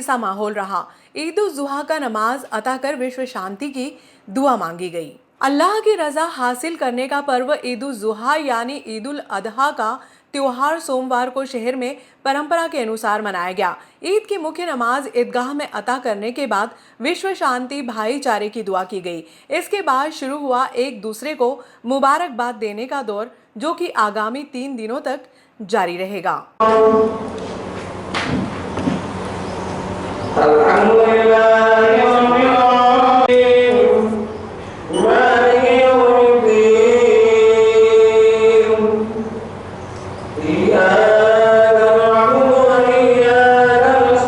जैसा माहौल रहा। ईद उल जुहा का नमाज अता कर विश्व शांति की दुआ मांगी गई। अल्लाह की रजा हासिल करने का पर्व ईद उल जुहा यानी ईद उल अदहा का त्योहार सोमवार को शहर में परंपरा के अनुसार मनाया गया। ईद की मुख्य नमाज ईदगाह में अता करने के बाद विश्व शांति भाईचारे की दुआ की गई। इसके बाद शुरू हुआ एक दूसरे को मुबारकबाद देने का दौर, जो कि आगामी 3 दिनों तक जारी रहेगा।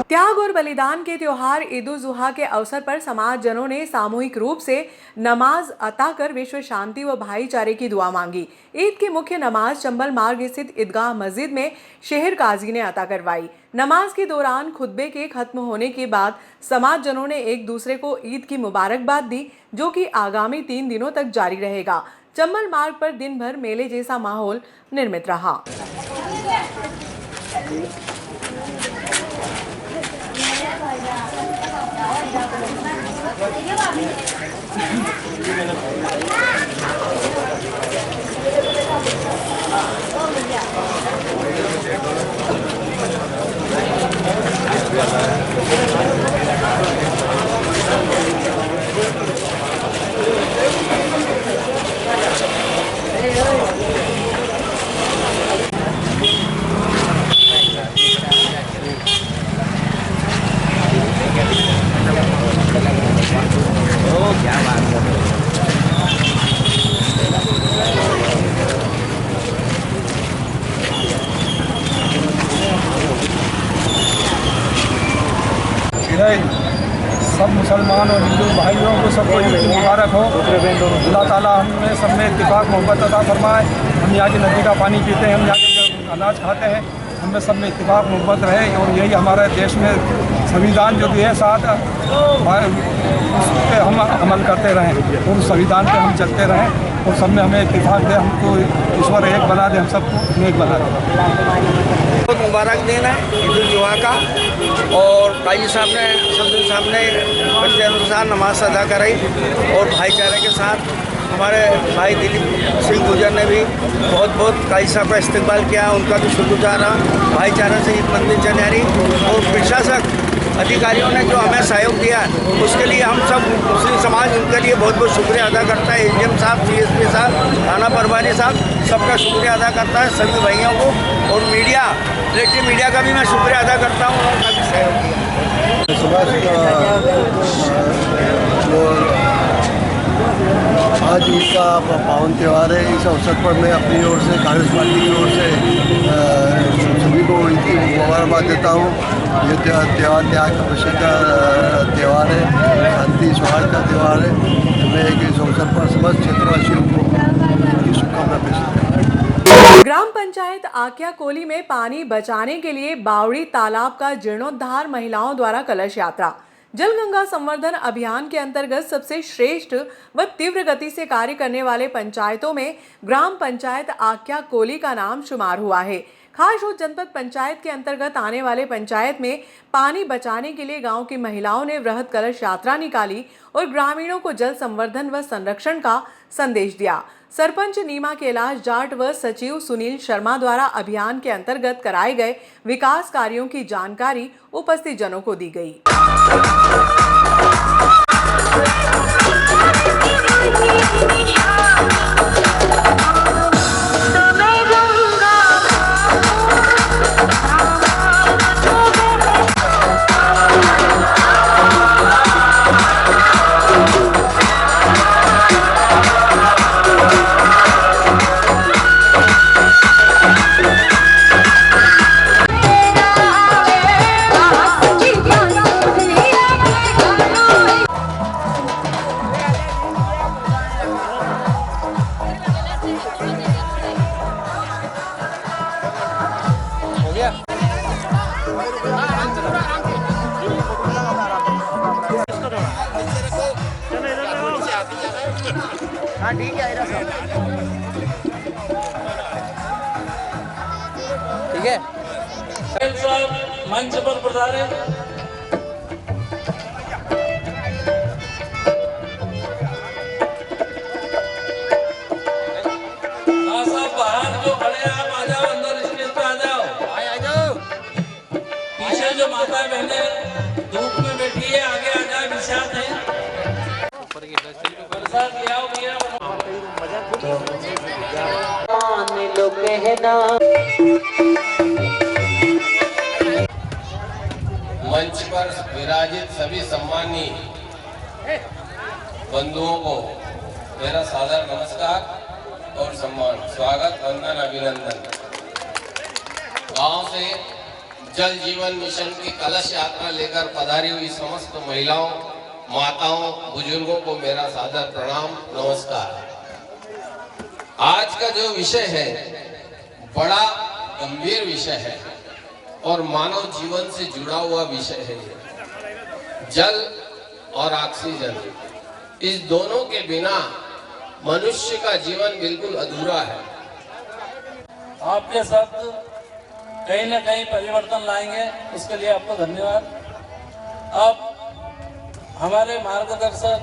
त्याग और बलिदान के त्योहार ईद उल जुहा के अवसर पर समाज जनों ने सामूहिक रूप से नमाज अता कर विश्व शांति व भाईचारे की दुआ मांगी। ईद की मुख्य नमाज चंबल मार्ग स्थित ईदगाह मस्जिद में शहर काजी ने अता करवाई। नमाज के दौरान खुतबे के खत्म होने के बाद समाज जनों ने एक दूसरे को ईद की मुबारकबाद दी, जो कि आगामी 3 दिनों तक जारी रहेगा। चंबल मार्ग पर दिन भर मेले जैसा माहौल निर्मित रहा। सब मुसलमान और हिंदू भाइयों को सबको ईद मुबारक हो। अल्लाह ताला हमें सब में इत्तेफाक मोहब्बत अता फरमाए। हम यहाँ की नदी का पानी पीते हैं, हम यहाँ के अनाज खाते हैं, हमें सब में इत्तेफाक मोहब्बत रहे और यही हमारे देश में संविधान जो दिए साथ उस पर हम अमल करते रहें और उस संविधान पे हम चलते रहें और सब में हमें इत्तेफाक दे, हमको ईश्वर एक बना दे, हम सबको नेक बना दे। बहुत मुबारक दिन है ईद उल जुहा का और काजी साहब ने बच्चे अनुसार नमाज अदा कराई और भाईचारे के साथ हमारे भाई दिलीप सिंह गुजर ने भी बहुत काजी साहब का इस्तेकबाल किया, उनका भी शुक्रगुजार रहा। भाईचारे से ईद मंदिर चल रही और प्रशासक अधिकारियों ने जो हमें सहयोग दिया उसके लिए हम सब मुस्लिम समाज उनके लिए बहुत शुक्रिया अदा करता है। एसडीएम साहब, सीएसपी साहब, थाना प्रभारी साहब, सबका शुक्रिया अदा करता है, सभी भाइयों को। और मीडिया, इलेक्ट्रिक मीडिया का भी मैं शुक्रिया अदा करता हूँ, उन्होंने काफ़ी सहयोग किया। आज ईद का पावन त्यौहार है। इस अवसर पर मैं अपनी ओर से, कांग्रेस पार्टी की ओर से सभी को ईद की मुबारकबाद देता हूँ। ये त्यौहार त्याग का प्रसिद्ध त्यौहार है, शांति सौहार्द का त्यौहार है। मैं इस अवसर पर समस्त क्षेत्रवासियों को की शुभकामना पेश करता हूँ। ग्राम पंचायत आक्या कोली में पानी बचाने के लिए बावड़ी तालाब का जीर्णोद्धार महिलाओं द्वारा कलश यात्रा। जल गंगा संवर्धन अभियान के अंतर्गत सबसे श्रेष्ठ व तीव्र गति से कार्य करने वाले पंचायतों में ग्राम पंचायत आक्या कोली का नाम शुमार हुआ है। खासरोड जनपद पंचायत के अंतर्गत आने वाले पंचायत में पानी बचाने के लिए गांव की महिलाओं ने वृहद कलश यात्रा निकाली और ग्रामीणों को जल संवर्धन व संरक्षण का संदेश दिया। सरपंच नीमा कैलाश जाट व सचिव सुनील शर्मा द्वारा अभियान के अंतर्गत कराए गए विकास कार्यों की जानकारी उपस्थित जनों को दी गई। हाँ ठीक है, ठीक है। मंच पर पधारे। प्रसाद ले आओ भैया। मान लो कहना। मंच पर विराजित सभी सम्मानीय बंधुओं को मेरा सादर नमस्कार और सम्मान, स्वागत, वंदन, अभिनंदन। गांव से जल जीवन मिशन की कलश यात्रा लेकर पधारी हुई समस्त महिलाओं, माताओं, बुजुर्गों को मेरा सादर प्रणाम, नमस्कार। आज का जो विषय है बड़ा गंभीर विषय है और मानव जीवन से जुड़ा हुआ विषय है। जल और ऑक्सीजन, इस दोनों के बिना मनुष्य का जीवन बिल्कुल अधूरा है। आपके शब्द कहीं न कहीं परिवर्तन लाएंगे, उसके लिए आपको धन्यवाद। अब हमारे मार्गदर्शक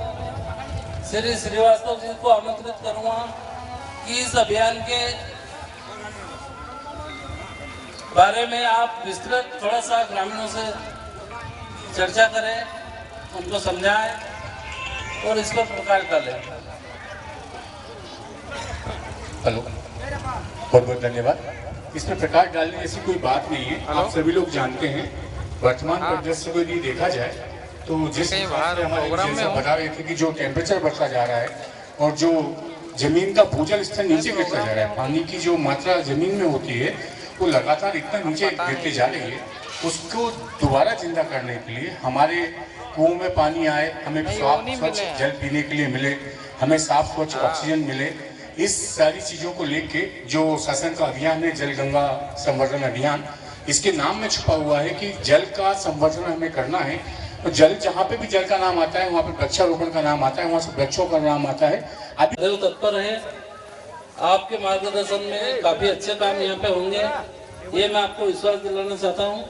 श्री श्रीवास्तव जी को आमंत्रित करूंगा कि इस अभियान के बारे में आप विस्तृत थोड़ा सा ग्रामीणों से चर्चा करें, उनको समझाएं और इस पर प्रकाश डालें। हेलो, बहुत बहुत धन्यवाद। इसमें प्रकाश डालने जैसी कोई बात नहीं है। आप सभी लोग जानते हैं, वर्तमान परिदृश्य को यदि देखा जाए तो जिस हिसाब से हमारे जैसा बता रहे थे कि जो टेम्परेचर बढ़ता जा रहा है और जो जमीन का भूजल स्तर नीचे गिरता जा रहा है, पानी की जो मात्रा जमीन में होती है वो लगातार इतना नीचे गिरती जा रही है, उसको दोबारा जिंदा करने के लिए हमारे कुओं में पानी आए, हमें साफ स्वच्छ जल पीने के लिए मिले, हमें साफ स्वच्छ ऑक्सीजन मिले, इस सारी चीज़ों को लेके जो शासन का अभियान है जल गंगा संवर्धन अभियान, इसके नाम में छुपा हुआ है कि जल का संवर्धन हमें करना है। तो जल जहाँ पे भी जल का नाम आता है वहाँ पे वृक्षारोपण का नाम आता है, वहाँ से वृक्षों का नाम आता है। अभी तत्पर हैं, आपके मार्गदर्शन में काफी अच्छे काम यहाँ पे होंगे, ये मैं आपको विश्वास दिलाना चाहता हूँ।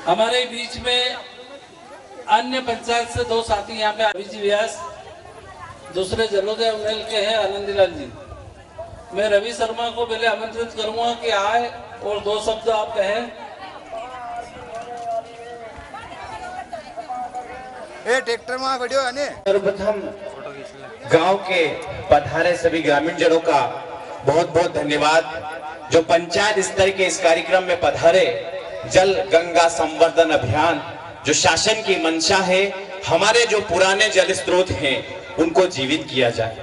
हमारे बीच में अन्य पंचायत से दो साथी यहाँ पे अभिजी व्यास, दूसरे जलोदय उन्नेल के हैं आनंदीलाल जी। मैं रवि शर्मा को पहले आमंत्रित करूंगा कि आए और दो शब्द आप कहें। ट्रैक्टर में वीडियो है ने। सर्वप्रथम गांव के पधारे सभी ग्रामीण जनों का बहुत बहुत धन्यवाद, जो पंचायत स्तर के इस कार्यक्रम में पधारे। जल गंगा संवर्धन अभियान जो शासन की मंशा है, हमारे जो पुराने जल स्रोत हैं उनको जीवित किया जाए,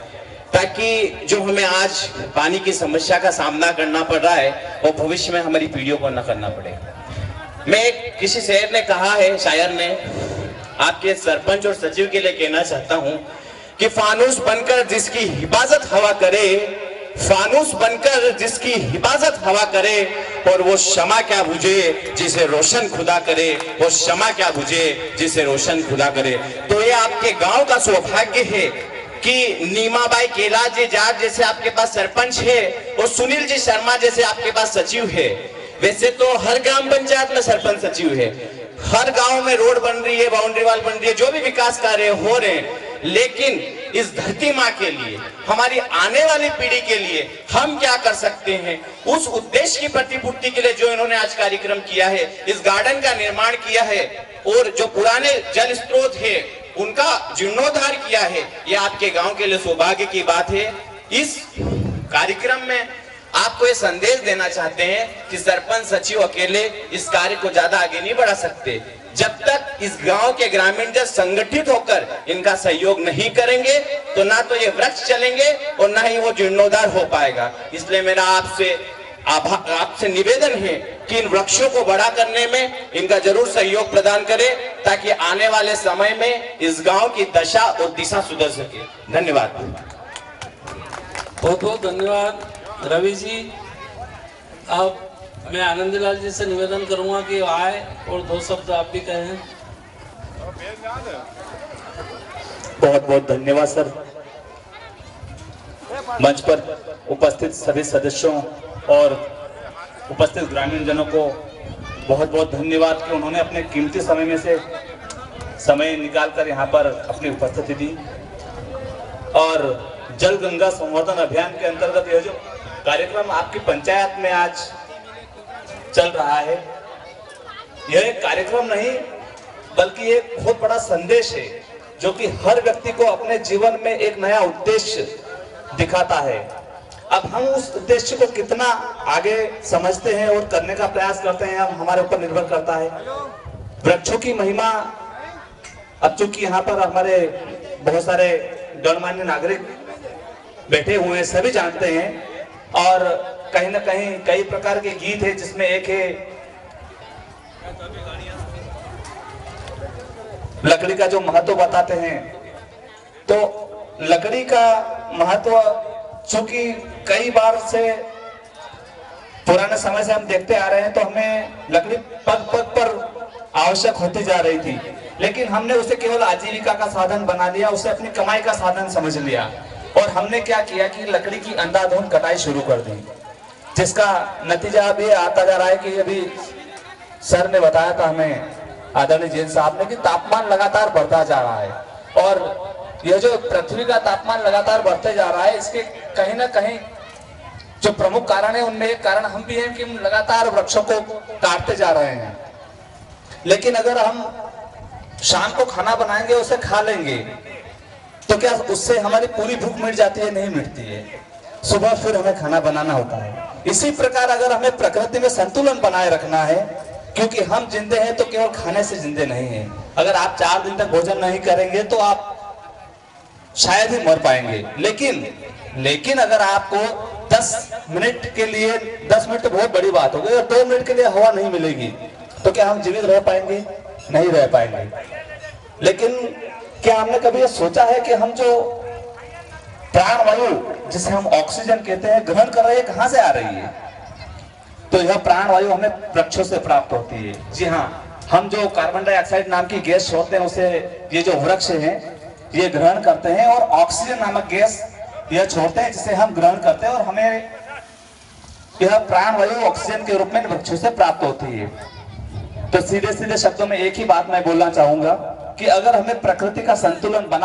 ताकि जो हमें आज पानी की समस्या का सामना करना पड़ रहा है वो भविष्य में हमारी पीढ़ियों को न करना पड़े। मैं किसी शहर ने कहा है, शायर ने, आपके सरपंच और सचिव के लिए कहना चाहता हूं कि फानूस बनकर जिसकी हिफाजत हवा करे, फानूस बनकर जिसकी हिफाजत हवा करे, और वो क्षमा क्या बुझे जिसे रोशन खुदा करे, वो क्षमा क्या बुझे जिसे रोशन खुदा करे। तो ये आपके गांव का सौभाग्य है कि नीमाबाई केला जी जाट जैसे आपके पास सरपंच है और सुनील जी शर्मा जैसे आपके पास सचिव है। वैसे तो हर ग्राम पंचायत में सरपंच सचिव है, हर गांव में रोड बन रही है, बाउंड्री वाल बन रही है, जो भी विकास कार्य हो रहे हैं, लेकिन इस धरती माँ के लिए, हमारी आने वाली पीढ़ी के लिए हम क्या कर सकते हैं, उस उद्देश्य की प्रतिपूर्ति के लिए जो इन्होंने आज कार्यक्रम किया है, इस गार्डन का निर्माण किया है और जो पुराने जल स्रोत है उनका जीर्णोद्धार किया है, यह आपके गांव के लिए सौभाग्य की बात है। इस कार्यक्रम में आपको ये संदेश देना चाहते हैं कि सरपंच सचिव अकेले इस कार्य को ज्यादा आगे नहीं बढ़ा सकते। जब तक इस गांव के ग्रामीण जन संगठित होकर इनका सहयोग नहीं करेंगे तो ना तो ये वृक्ष चलेंगे और ना ही वो जीर्णोद्धार हो पाएगा। इसलिए मेरा आपसे निवेदन है कि इन वृक्षों को बड़ा करने में इनका जरूर सहयोग प्रदान करें, ताकि आने वाले समय में इस गांव की दशा और दिशा सुधर सके। धन्यवाद। बहुत बहुत धन्यवाद रवि जी। अब मैं आनंदलाल जी से निवेदन करूंगा कि आए और दो शब्द आप भी कहें। बहुत बहुत धन्यवाद सर। मंच पर उपस्थित सभी सदस्यों और उपस्थित ग्रामीण जनों को बहुत बहुत धन्यवाद कि उन्होंने अपने कीमती समय में से समय निकालकर यहाँ पर अपनी उपस्थिति दी। और जल गंगा संवर्धन अभियान के अंतर्गत यह जो कार्यक्रम आपकी पंचायत में आज चल रहा है, यह एक कार्यक्रम नहीं बल्कि एक बहुत बड़ा संदेश है जो कि हर व्यक्ति को अपने जीवन में एक नया उद्देश्य दिखाता है। अब हम उस उद्देश्य को कितना आगे समझते हैं और करने का प्रयास करते हैं, हम हमारे ऊपर निर्भर करता है। वृक्षों की महिमा, अब चूंकि यहाँ पर हमारे बहुत सारे गणमान्य नागरिक बैठे हुए हैं, सभी जानते हैं, और कहीं ना कहीं कई प्रकार के गीत है, जिसमें एक है लकड़ी का जो महत्व बताते हैं। तो लकड़ी का महत्व चूंकि कई बार से पुराने समय से हम देखते आ रहे हैं, तो हमें लकड़ी पग पग पर आवश्यक होती जा रही थी, लेकिन हमने उसे केवल आजीविका का साधन बना लिया, उसे अपनी कमाई का साधन समझ लिया, और हमने क्या किया कि लकड़ी की अंधाधुंध कटाई शुरू कर दी, जिसका नतीजा अभी आता जा रहा है कि अभी सर ने बताया था हमें, आदरणीय जैन साहब ने, कि तापमान लगातार बढ़ता जा रहा है, और यह जो पृथ्वी का तापमान लगातार बढ़ते जा रहा है, इसके कहीं ना कहीं जो प्रमुख कारण है, उनमें एक कारण हम भी हैं कि हम लगातार वृक्षों को काटते जा रहे हैं। लेकिन अगर हम शाम को खाना बनाएंगे, उसे खा लेंगे, तो क्या उससे हमारी पूरी भूख मिट जाती है? नहीं मिटती है। सुबह फिर हमें खाना बनाना होता है। इसी प्रकार अगर हमें प्रकृति में संतुलन बनाए रखना है, क्योंकि हम जिंदे हैं तो केवल खाने से जिंदे नहीं हैं। अगर आप 4 दिन तक भोजन नहीं करेंगे तो आप शायद ही मर पाएंगे, लेकिन अगर आपको 10 मिनट के लिए, 10 मिनट तो बहुत बड़ी बात होगी, अगर 2 मिनट के लिए हवा नहीं मिलेगी तो क्या हम जीवित रह पाएंगे? नहीं रह पाएंगे। लेकिन क्या हमने कभी ये सोचा है कि हम जो प्राणवायु, जिसे हम ऑक्सीजन कहते हैं, ग्रहण कर रहे हैं, कहां से आ रही है? तो यह प्राणवायु हमें वृक्षों से प्राप्त होती है। जी हाँ, हम जो कार्बन डाइऑक्साइड नाम की गैस छोड़ते हैं, उसे ये जो वृक्ष हैं ये ग्रहण करते हैं, और ऑक्सीजन नामक गैस यह छोड़ते हैं, जिसे हम ग्रहण करते हैं, और हमें यह प्राणवायु ऑक्सीजन के रूप में वृक्षों से प्राप्त होती है। तो सीधे सीधे शब्दों में एक ही बात मैं बोलना चाहूंगा कि अगर हमें प्रकृति का संतुलन बना